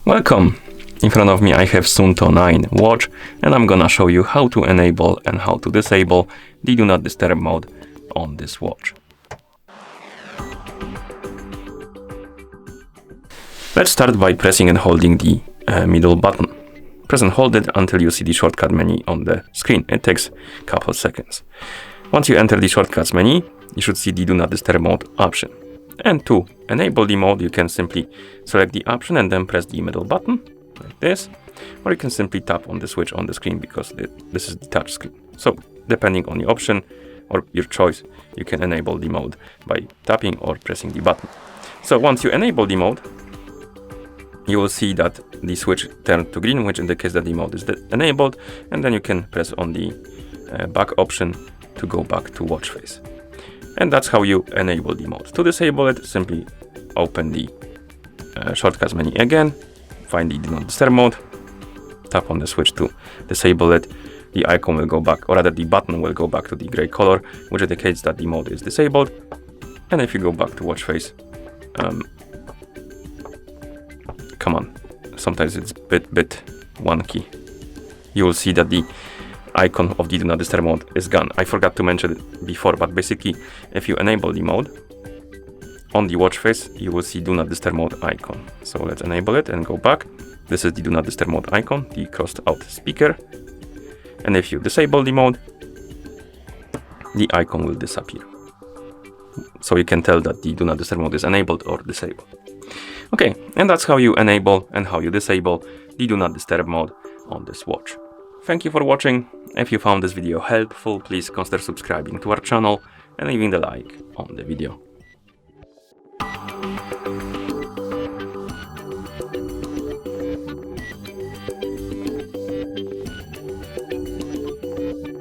Welcome! In front of me I have SUUNTO 9 watch, and I'm gonna show you how to enable and how to disable the Do Not Disturb mode on this watch. Let's start by pressing and holding the middle button. Press and hold it until you see the shortcut menu on the screen. It takes a couple seconds. Once you enter the shortcuts menu, you should see the Do Not Disturb mode option. And to enable the mode, you can simply select the option and then press the middle button, like this. Or you can simply tap on the switch on the screen because this is the touch screen. So, depending on the option or your choice, you can enable the mode by tapping or pressing the button. So once you enable the mode, you will see that the switch turned to green, which indicates that the mode is enabled, and then you can press on the back option to go back to watch face. And that's how you enable the mode. To disable it, simply open the shortcuts menu again, find the Do Not Disturb mode, tap on the switch to disable it. The icon will go back, or rather the button will go back to the gray color, which indicates that the mode is disabled. And if you go back to watch face, come on, sometimes it's a bit wonky. You will see that the icon of the Do Not Disturb mode is gone. I forgot to mention it before, but basically, if you enable the mode, on the watch face, you will see Do Not Disturb mode icon. So let's enable it and go back. This is the Do Not Disturb mode icon, the crossed out speaker. And if you disable the mode, the icon will disappear. So you can tell that the Do Not Disturb mode is enabled or disabled. Okay, and that's how you enable and how you disable the Do Not Disturb mode on this watch. Thank you for watching. If you found this video helpful, please consider subscribing to our channel and leaving the like on the video.